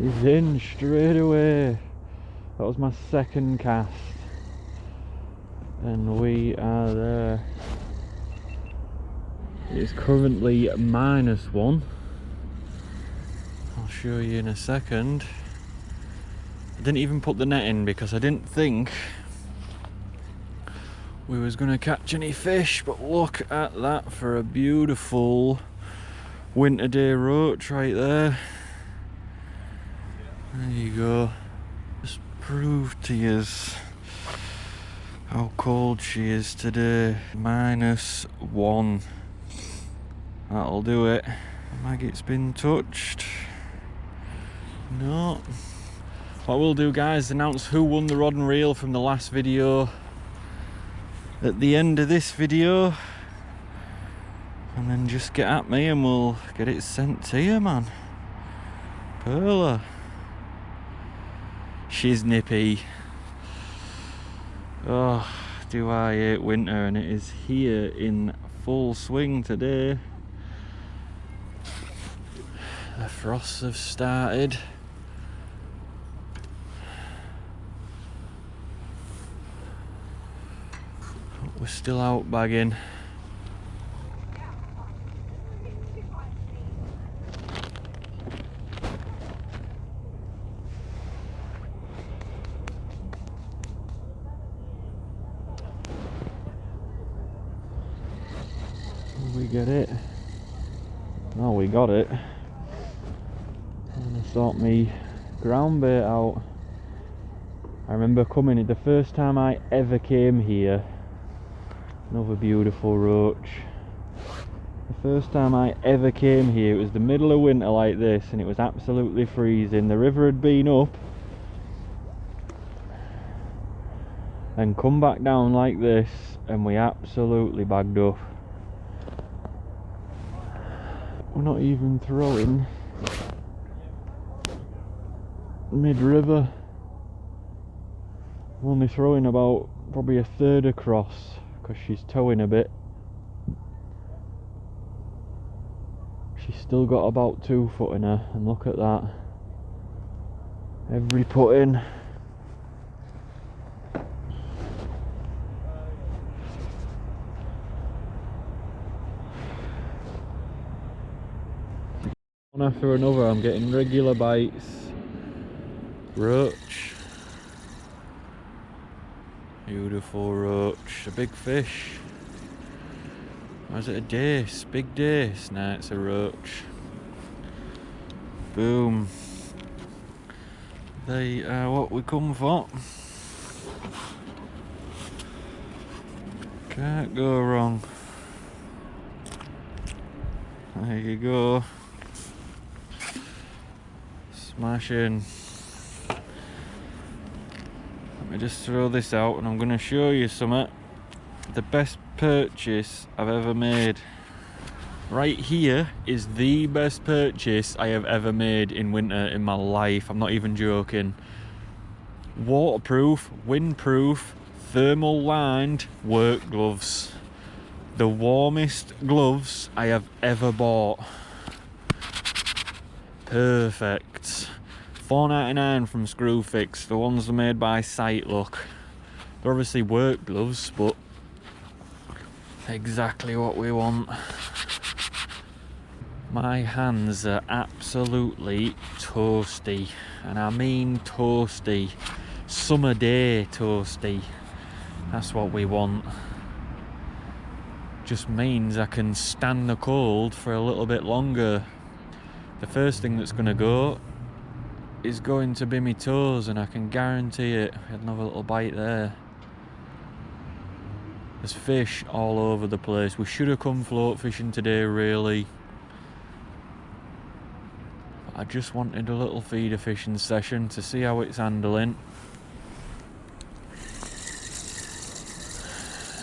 He's in straight away. That was my second cast. And we are there. It's currently -1. I'll show you in a second. I didn't even put the net in because I didn't think we was going to catch any fish, but look at that for a beautiful winter day roach right there. There you go. Just prove to yous how cold she is today. -1. That'll do it. Maggot's been touched. No. What we'll do, guys, announce who won the rod and reel from the last video at the end of this video, and then just get at me and we'll get it sent to you, man. Perla. She's nippy. Oh, do I hate winter, and it is here in full swing today. The frosts have started. We're still out bagging. We get it. Oh, we got it. I'm gonna sort me ground bait out. I remember coming, the first time I ever came here. Another beautiful roach. The first time I ever came here, it was the middle of winter like this, and it was absolutely freezing. The river had been up and come back down like this, and we absolutely bagged up. We're not even throwing mid-river. I'm only throwing about probably a third across because she's towing a bit. She's still got about 2 foot in her, and look at that. Every put in. One after another, I'm getting regular bites. Roach. Beautiful roach. A big fish. Or is it a dace? Big dace? Nah, it's a roach. Boom. They are what we come for. Can't go wrong. There you go. Smashing. Let me just throw this out and I'm going to show you something. The best purchase I've ever made. Right here is the best purchase I have ever made in winter in my life. I'm not even joking. Waterproof, windproof, thermal lined work gloves. The warmest gloves I have ever bought. Perfect. $4.99 from Screwfix. The ones are made by Sight Look. They're obviously work gloves, but exactly what we want. My hands are absolutely toasty, and I mean toasty. Summer day toasty. That's what we want. Just means I can stand the cold for a little bit longer. The first thing that's going to go is going to be my toes, and I can guarantee it. We had another little bite there. There's fish all over the place. We should have come float fishing today, really. But I just wanted a little feeder fishing session to see how it's handling.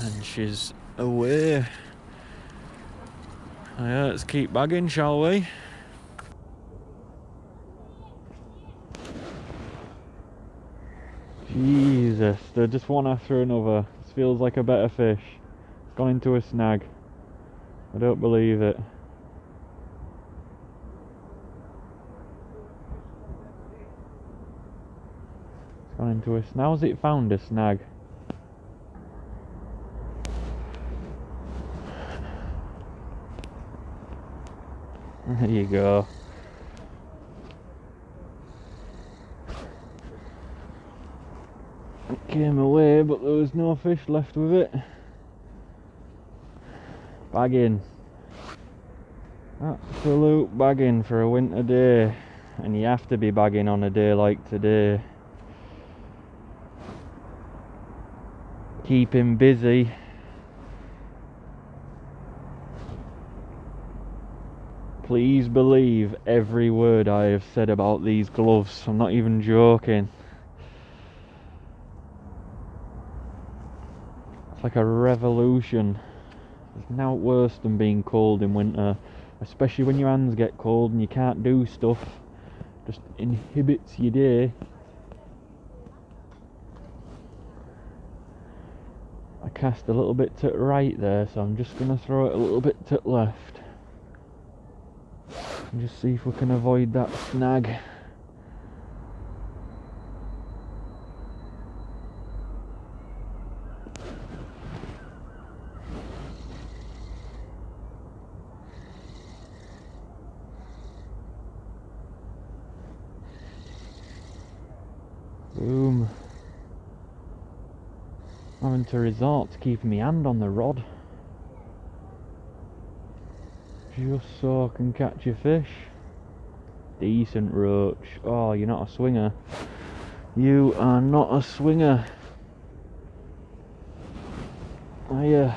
And she's away. Yeah, let's keep bagging, shall we? Jesus, they're just one after another. This feels like a better fish. It's gone into a snag. I don't believe it. Gone into a... How's it found a snag? There you go. It came away, but there was no fish left with it. Bagging. Absolute bagging for a winter day. And you have to be bagging on a day like today. Keep him busy. Please believe every word I have said about these gloves. I'm not even joking. It's like a revolution. There's nothing worse than being cold in winter, especially when your hands get cold and you can't do stuff. Just inhibits your day. I cast a little bit to the right there, so I'm just going to throw it a little bit to the left. And just see if we can avoid that snag. Boom. Having to resort to keeping my hand on the rod just so I can catch a fish. Decent roach. Oh, you're not a swinger. You are not a swinger. Are you?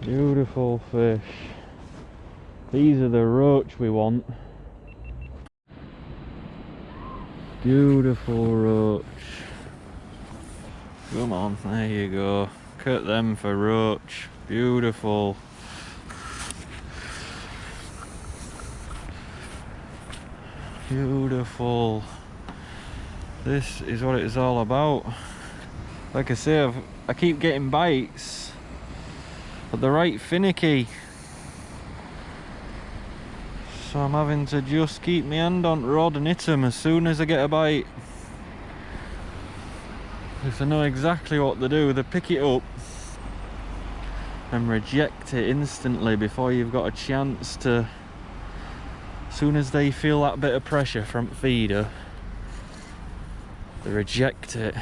Beautiful fish. These are the roach we want. Beautiful roach. Come on, there you go. Cut them for roach. Beautiful. Beautiful. This is what it is all about. Like I say, I keep getting bites, but they're right finicky. So I'm having to just keep my hand on the rod and hit them as soon as I get a bite. Because I know exactly what they do. They pick it up and reject it instantly before you've got a chance to... As soon as they feel that bit of pressure from the feeder, they reject it.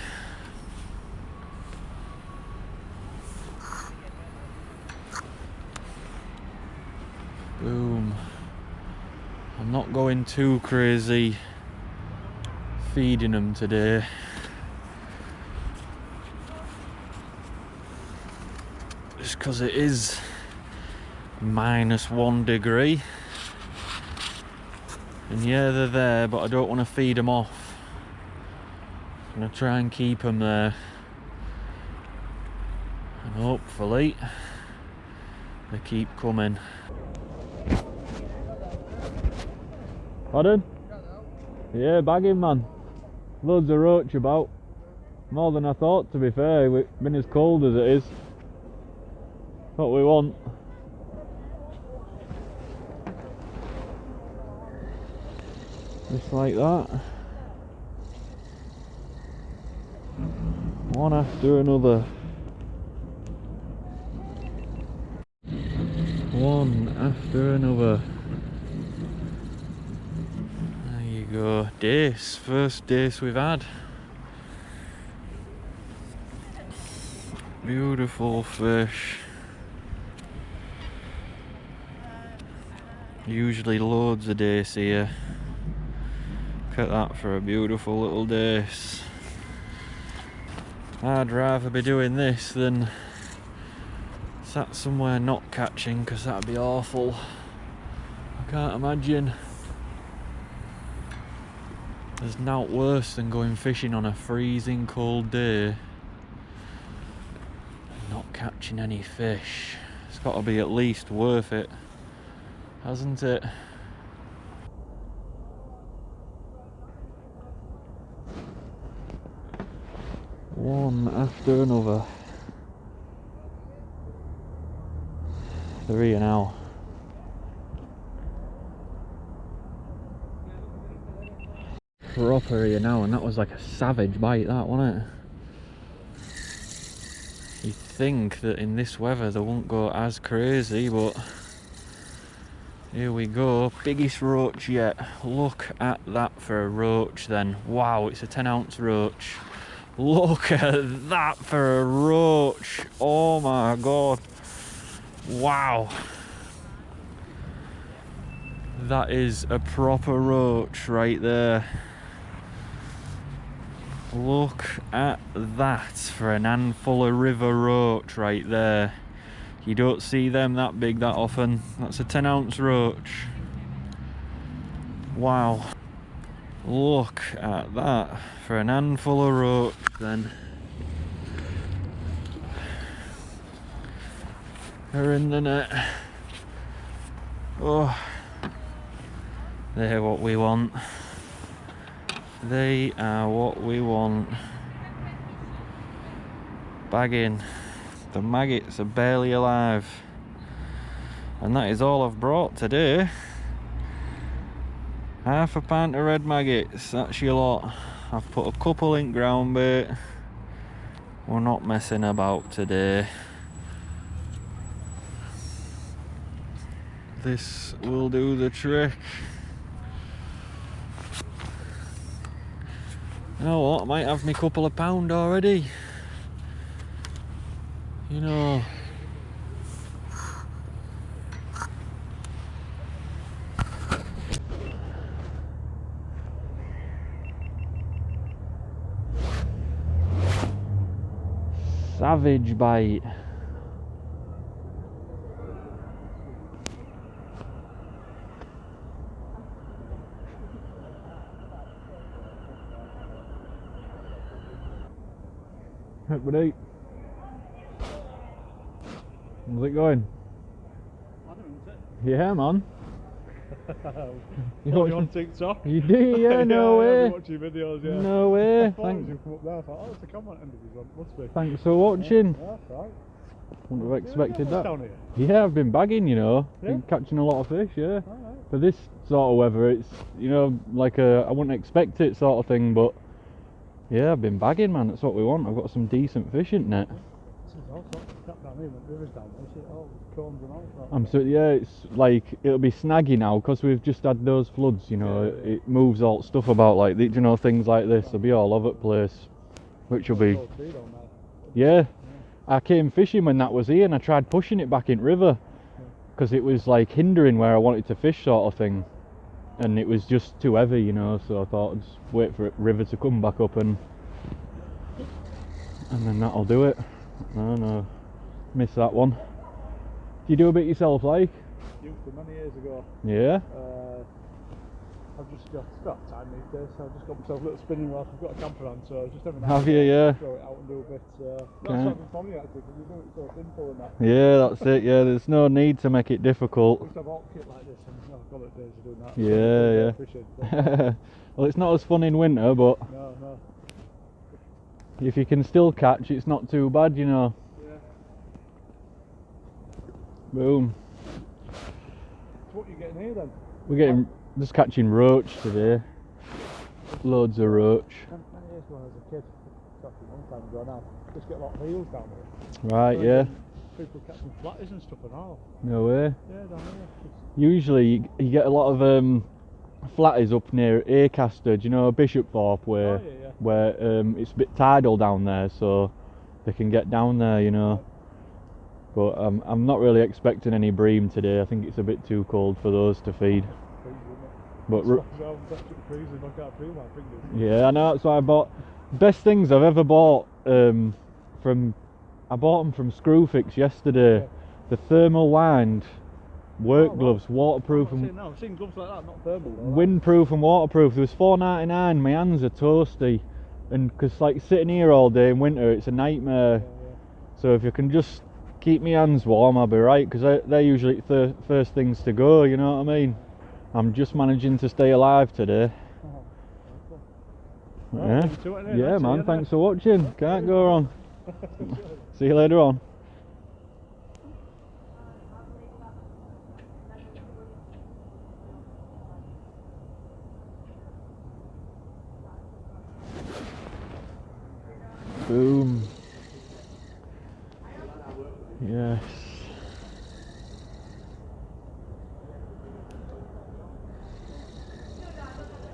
Boom. I'm not going too crazy feeding them today. Just because it is -1 degree. And yeah, they're there, but I don't want to feed them off. I'm going to try and keep them there. And hopefully they keep coming. Pardon? Yeah, bagging, man. Loads of roach about. More than I thought, to be fair. It's been as cold as it is. What we want. Just like that. One after another. One after another. There you go. Dace. First dace we've had. Beautiful fish. Usually loads of dace here. Look at that for a beautiful little dace. I'd rather be doing this than sat somewhere not catching, because that'd be awful. I can't imagine. There's naught worse than going fishing on a freezing cold day and not catching any fish. It's got to be at least worth it, hasn't it? One after another. 3 now. proper here now, and that was like a savage bite, that, wasn't it? You'd think that in this weather they won't go as crazy, but here we go. Biggest roach yet. Look at that for a roach then. Wow, it's a 10-ounce roach. Look at that for a roach. Oh my god. Wow. That is a proper roach right there. Look at that for an handful of river roach right there. You don't see them that big that often. That's a 10-ounce roach. Wow. Look at that for an handful of roach then. They're in the net. Oh, they're what we want. They are what we want. Bagging. The maggots are barely alive. And that is all I've brought today. Half a pint of red maggots, that's your lot. I've put a couple in ground bait. We're not messing about today. This will do the trick. You know what, I might have me couple of pound already. You know. Savage bite. Right, buddy. How's it going? Yeah, man. You on TikTok? You do, yeah, no way. I'm watching videos, yeah. No way. I thought you come up there, I thought, oh, it's a comment end of his one. Must be. Thanks for watching. Yeah, that's right. Wouldn't have expected that. Down here? Yeah, I've been bagging, you know. Yeah? Been catching a lot of fish, yeah. Alright. For this sort of weather, it's, you know, like a, I wouldn't expect it sort of thing, but yeah, I've been bagging, man. That's what we want. I've got some decent fish in net. This is all sorts of crap down here, but rivers down there, see all the cones and all that. I'm so, yeah, it's like, it'll be snaggy now, because we've just had those floods, you know, Yeah. it moves all stuff about, like, you know, things like this, they'll be all over the place, which will be, yeah. I came fishing when that was here, and I tried pushing it back in river, because it was, like, hindering where I wanted to fish sort of thing, and it was just too heavy, you know, so I thought I'd just wait for it, river to come back up, and then that'll do it. No, missed that one. Do you do a bit yourself, like? Used to many years ago. Yeah? I've just got time these days, so I've just got myself a little spinning rod. I've got a camper on, so just every now Have and you, then yeah? throw it out and do a bit. That's Okay. something funny actually, because you do it so simple and that. Yeah, that's it, yeah, there's no need to make it difficult. I used to have a hot kit like this, and I've got it days of doing that. Yeah, so fishing, yeah. Well, it's not as fun in winter, but no. if you can still catch, it's not too bad, you know. Yeah. Boom. So what are you getting here then? We're getting, just catching roach today. Loads of roach. Many years ago when I was a kid, it's actually a long time ago now, just get a lot of eels down here. Right, So yeah. People catching flatties and stuff and all. No way. Yeah, down here. Usually you get a lot of flatties up near Acaster, do you know Bishopthorpe, where Oh, yeah. where it's a bit tidal down there, so they can get down there, you know. But I'm not really expecting any bream today. I think it's a bit too cold for those to feed. But yeah, I know, that's why I bought best things I've ever bought. I bought them from Screwfix yesterday. Yeah. The thermal lined work gloves, waterproof and I've seen gloves like that, not thermal. windproof and waterproof. There was $4.99. My hands are toasty, and because like sitting here all day in winter, it's a nightmare. Yeah. So if you can just keep my hands warm, I'll be right, because they're usually first things to go, you know what I mean? I'm just managing to stay alive today. Yeah, yeah, man, thanks for watching. Can't go wrong. See you later on.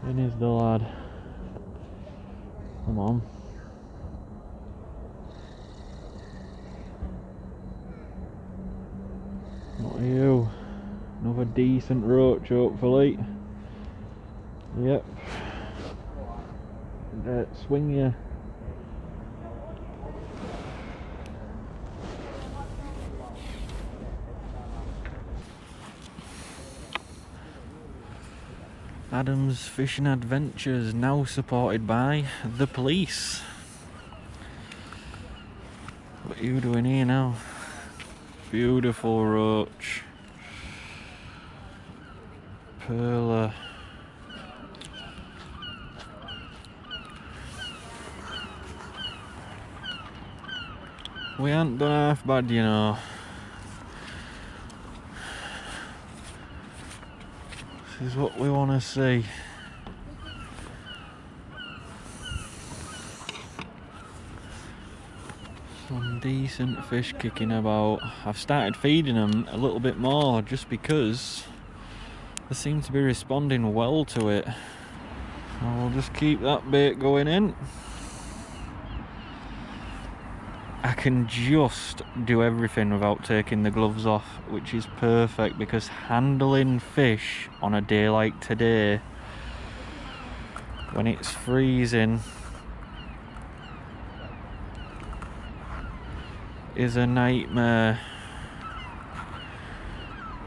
In is the lad. Come on. What are you? Another decent roach, hopefully. Yep. Swing you. Adam's Fishing Adventures, now supported by the police. What are you doing here now? Beautiful roach. Perla. We ain't done half bad, you know. This is what we want to see. Some decent fish kicking about. I've started feeding them a little bit more just because they seem to be responding well to it. I'll just keep that bait going in. I can just do everything without taking the gloves off, which is perfect because handling fish on a day like today, when it's freezing, is a nightmare.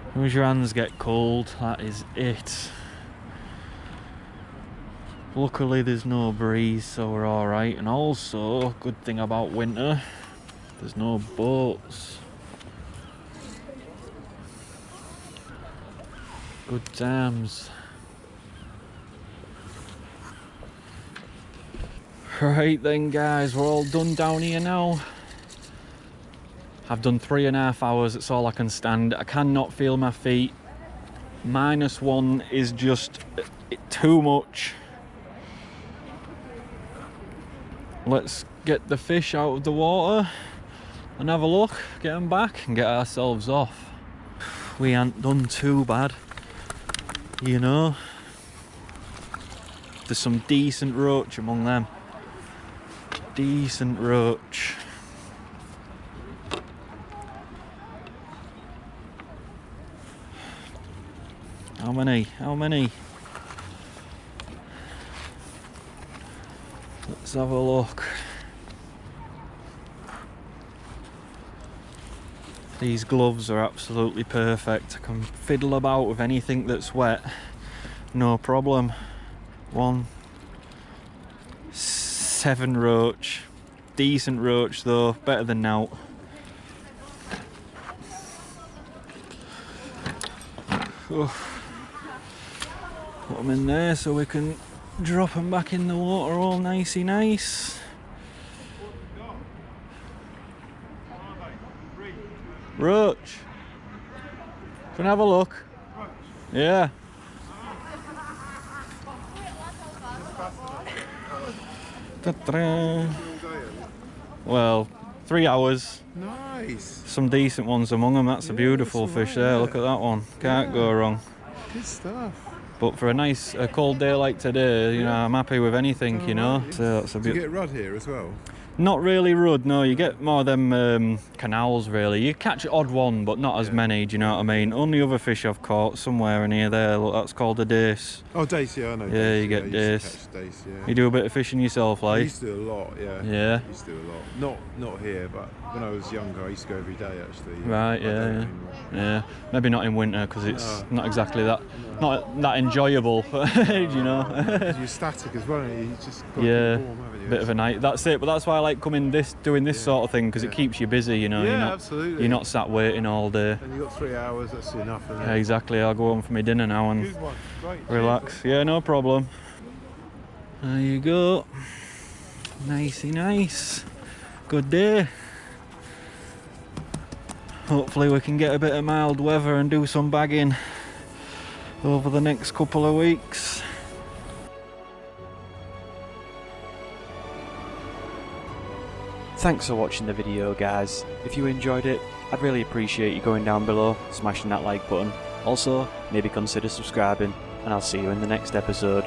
As soon as your hands get cold, that is it. Luckily there's no breeze, so we're alright, and also, good thing about winter, there's no boats. Good times. Right then guys, we're all done down here now. I've done 3.5 hours, that's all I can stand. I cannot feel my feet. -1 is just too much. Let's get the fish out of the water and have a look, get them back and get ourselves off. We ain't done too bad, you know. There's some decent roach among them. Decent roach. How many? How many? Let's have a look. These gloves are absolutely perfect. I can fiddle about with anything that's wet, no problem. 7 roach. Decent roach though, better than now. Put them in there so we can drop them back in the water all nicey nice. Roach. Can I have a look? Yeah. Ta-da. Well, 3 hours. Nice. Some decent ones among them. That's a beautiful fish there. Look at that one. Can't go wrong. Good stuff. But for a cold day like today, you know, I'm happy with anything, you know. So that's a bit. Do you get rudd here as well? Not really rudd, no. You get more of them canals, really. You catch an odd one, but not as many, do you know what I mean? Only other fish I've caught somewhere in here there, look, that's called a dace. Oh, dace, yeah, I know. Yeah, dace, you get I dace. used to catch dace, yeah. You do a bit of fishing yourself, I like? used to do a lot, yeah. Yeah? I used to do a lot. Not here, but when I was younger, I used to go every day, actually. Right, yeah. Yeah, maybe not in winter, because it's not exactly that, not that enjoyable, do you know? You're static as well, and you just got to keep warm, haven't you? Bit of a night, that's it, but that's why I like doing this sort of thing, because it keeps you busy, you know. Yeah, absolutely. You're not sat waiting all day. And you've got 3 hours, that's enough. Yeah, exactly, I'll go home for my dinner now and Good one. Great. relax. Yeah, no problem. There you go. Nicey nice. Good day. Hopefully we can get a bit of mild weather and do some bagging over the next couple of weeks. Thanks for watching the video, guys. If you enjoyed it, I'd really appreciate you going down below, smashing that like button. Also, maybe consider subscribing, and I'll see you in the next episode.